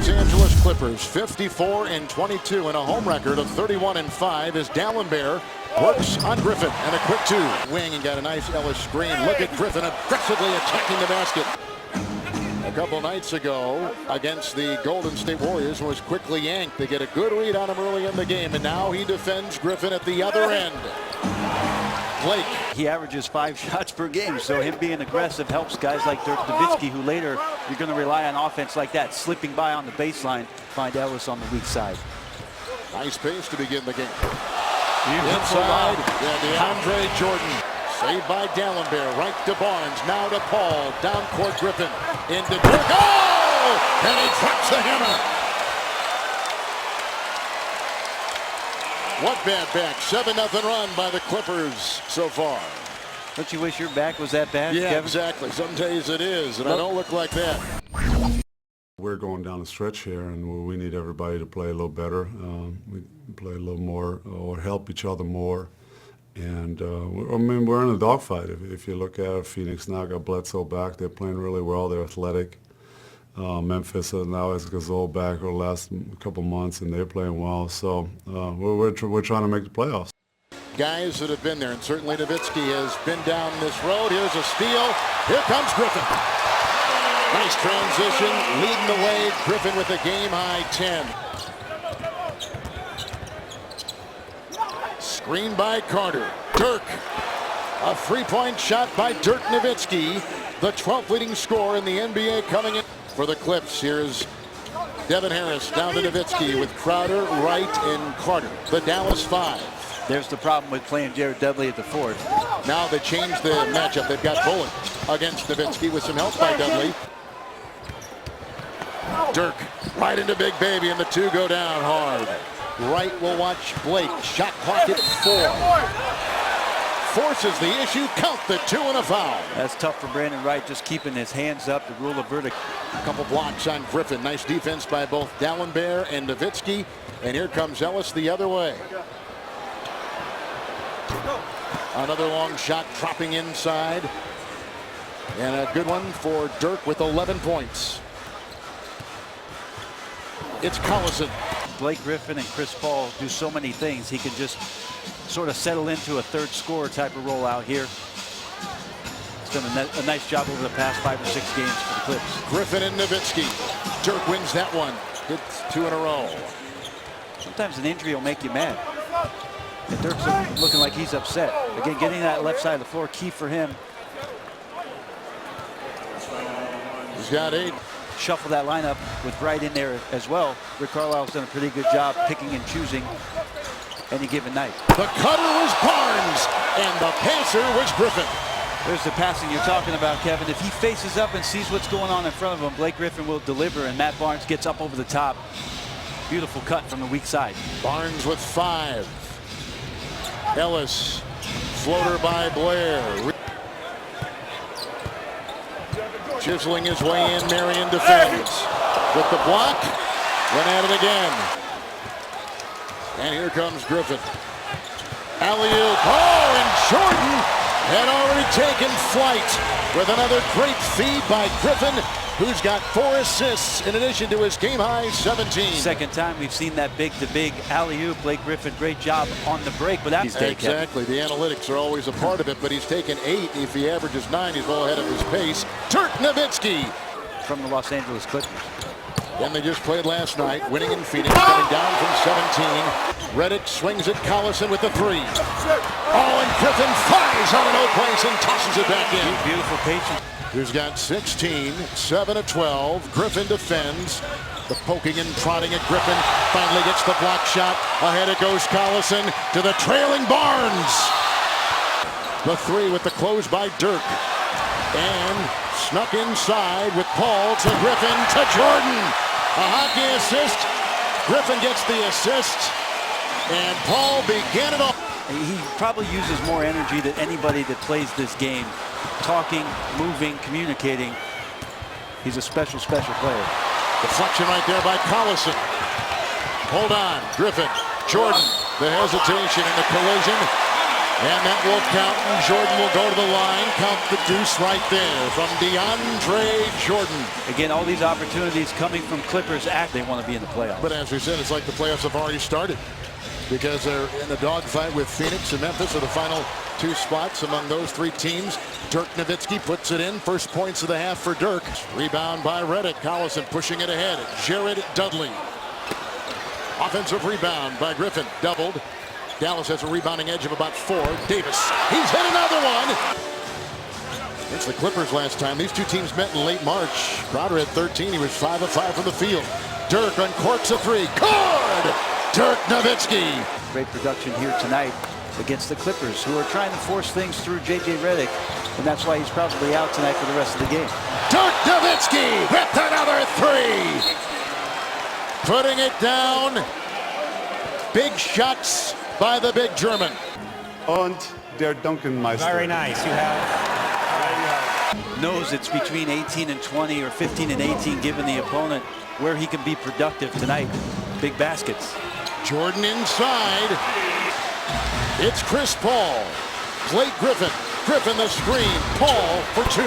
Los Angeles Clippers 54 and 22 and a home record of 31 and 5 as Dallenberg works on Griffin and a quick two. Wing and got a nice Ellis screen. Look at Griffin aggressively attacking the basket. A couple nights ago against the Golden State Warriors was quickly yanked. They get a good read on him early in the game, and now he defends Griffin at the other end. Blake. He averages 5 shots per game, so him being aggressive helps guys like Dirk Nowitzki, who later you're going to rely on offense like that, slipping by on the baseline, find Ellis on the weak side. Nice pace to begin the game. Inside, DeAndre Jordan. Saved by Dallenberg, right to Barnes, now to Paul, down court Griffin, into Dirk, oh! And he drops the hammer. What bad back, 7-0 run by the Clippers so far. Don't you wish your back was that bad, Yeah, Kevin? exactly. Some days it is, and I don't look like that. We're going down the stretch here, and we need everybody to play a little better. We play a little more, or help each other more. And I mean, we're in a dogfight. If you look at it, Phoenix now got Bledsoe back. They're playing really well. They're athletic. Memphis now has Gasol back over the last couple months, and they're playing well. So we're trying to make the playoffs. Guys that have been there, and certainly Nowitzki has been down this road. Here's a steal. Here comes Griffin. Nice transition, leading the way. Griffin with a game-high 10. Screen by Carter. Dirk. A three-point shot by Dirk Nowitzki, the 12th leading scorer in the NBA coming in for the Clips. Here's Devin Harris down to Nowitzki with Crowder, Wright, and Carter. The Dallas 5. There's the problem with playing Jared Dudley at the 4. Now they changed the matchup. They've got Bullock against Nowitzki with some help by Dudley. Dirk right into Big Baby, and the two go down hard. Wright will watch Blake. Shot clock at 4. Forces the issue. Count the 2 and a foul. That's tough for Brandon Wright, just keeping his hands up to rule the verdict. A couple blocks on Griffin. Nice defense by both Dallenberg and Nowitzki. And here comes Ellis the other way. Another long shot dropping inside. And a good one for Dirk with 11 points. It's Collison. Blake Griffin and Chris Paul do so many things. He can just sort of settle into a third scorer type of role out here. He's done a nice job over the past 5 or 6 games for the Clips. Griffin and Nowitzki. Dirk wins that one. Hits 2 in a row. Sometimes an injury will make you mad. And Dirk's looking like he's upset. Again, getting that left side of the floor, key for him. He's got 8. Shuffle that lineup with Wright in there as well. Rick Carlisle's done a pretty good job picking and choosing any given night. The cutter was Barnes, and the passer was Griffin. There's the passing you're talking about, Kevin. If he faces up and sees what's going on in front of him, Blake Griffin will deliver, and Matt Barnes gets up over the top. Beautiful cut from the weak side. Barnes with 5. Ellis, floater by Blair. Chiseling his way in, Marion defends. With the block, went at it again. And here comes Griffin. Alley-oop, oh, and Jordan had already taken flight with another great feed by Griffin, who's got 4 assists in addition to his game-high 17. Second time we've seen that big-to-big alley-oop. Blake Griffin, great job on the break, but that's exactly. The analytics are always a part of it, but he's taken 8. If he averages 9, he's well ahead of his pace. Dirk Nowitzki from the Los Angeles Clippers. And they just played last night, winning in Phoenix, coming down from 17. Reddick swings at Collison with the 3. Oh, and Griffin fires out of no place and tosses it back in. Beautiful patience. Who's got 16, 7 of 12. Griffin defends. The poking and prodding at Griffin. Finally gets the block shot. Ahead it goes Collison to the trailing Barnes. The 3 with the close by Dirk. And snuck inside with Paul to Griffin to Jordan. A hockey assist. Griffin gets the assist. And Paul began it off. He probably uses more energy than anybody that plays this game. Talking, moving, communicating. He's a special player. Deflection right there by Collison. Hold on, Griffin, Jordan, the hesitation and the collision. And that will count, and Jordan will go to the line. Count the deuce right there from DeAndre Jordan. Again, all these opportunities coming from Clippers act. They want to be in the playoffs. But as we said, it's like the playoffs have already started because they're in the dogfight with Phoenix and Memphis are the final two spots among those three teams. Dirk Nowitzki puts it in. First points of the half for Dirk. Rebound by Redick. Collison pushing it ahead. Jared Dudley. Offensive rebound by Griffin. Doubled. Dallas has a rebounding edge of about 4. Davis. He's hit another one. It's the Clippers last time. These two teams met in late March. Crowder had 13. He was 5 of 5 from the field. Dirk uncorks a 3. Good! Dirk Nowitzki. Great production here tonight against the Clippers, who are trying to force things through J.J. Redick, and that's why he's probably out tonight for the rest of the game. Dirk Nowitzki with another 3. Putting it down. Big shots by the big German. Und der Dunkenmeister. Very nice. You have. Knows it's between 18 and 20 or 15 and 18, given the opponent, where he can be productive tonight. Big baskets. Jordan inside. It's Chris Paul. Blake Griffin. Griffin the screen. Paul for 2.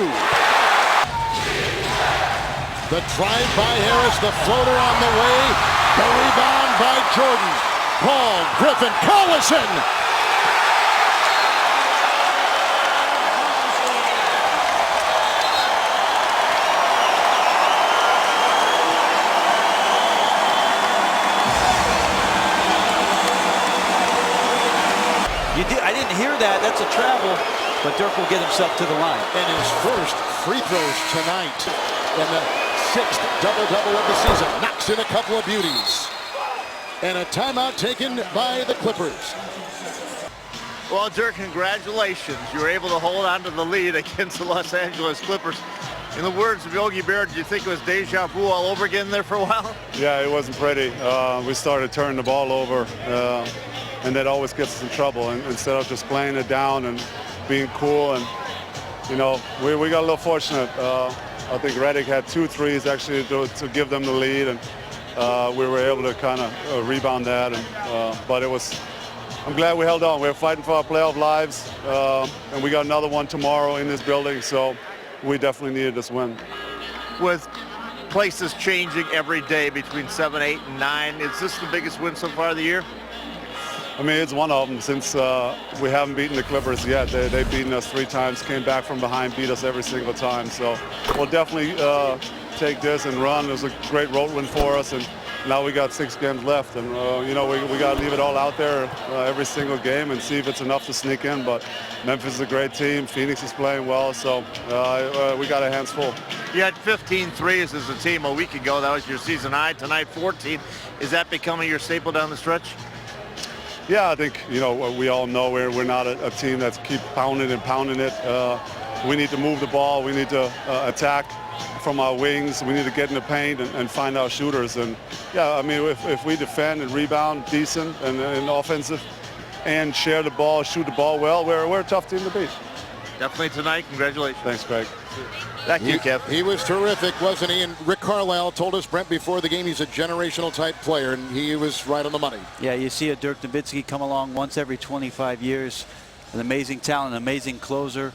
The drive by Harris. The floater on the way. The rebound by Jordan. Paul, Griffin, Collison. I didn't hear that. That's a travel, but Dirk will get himself to the line. And his first free throws tonight in the 6th double-double of the season. Knocks in a couple of beauties. And a timeout taken by the Clippers. Well, Dirk, congratulations. You were able to hold on to the lead against the Los Angeles Clippers. In the words of Yogi Berra, did you think it was deja vu all over again there for a while? Yeah, it wasn't pretty. We started turning the ball over, and that always gets us in trouble. And instead of just playing it down and being cool, and you know, we got a little fortunate. I think Redick had 2 threes actually to give them the lead, and we were able to kind of rebound that. And but it was. I'm glad we held on. We're fighting for our playoff lives, and we got another one tomorrow in this building. So we definitely needed this win. With places changing every day between 7, 8, and 9, is this the biggest win so far of the year? I mean, it's one of them since we haven't beaten the Clippers yet. They've beaten us 3 times, came back from behind, beat us every single time. So we'll definitely take this and run. It was a great road win for us, and now we got 6 games left. And, you know, we got to leave it all out there every single game and see if it's enough to sneak in. But Memphis is a great team. Phoenix is playing well, so we got our hands full. You had 15 threes as a team a week ago. That was your season high. Tonight, 14. Is that becoming your staple down the stretch? Yeah, I think, you know, we all know we're not a team that's keep pounding and pounding it. We need to move the ball. We need to attack from our wings. We need to get in the paint and find our shooters. And, yeah, I mean, if we defend and rebound decent and offensive and share the ball, shoot the ball well, we're a tough team to beat. Definitely tonight. Congratulations. Thanks, Greg. Thank you, Kev. He was terrific, wasn't he? And Rick Carlisle told us, Brent, before the game, he's a generational type player, and he was right on the money. Yeah, you see a Dirk Nowitzki come along once every 25 years. An amazing talent, an amazing closer.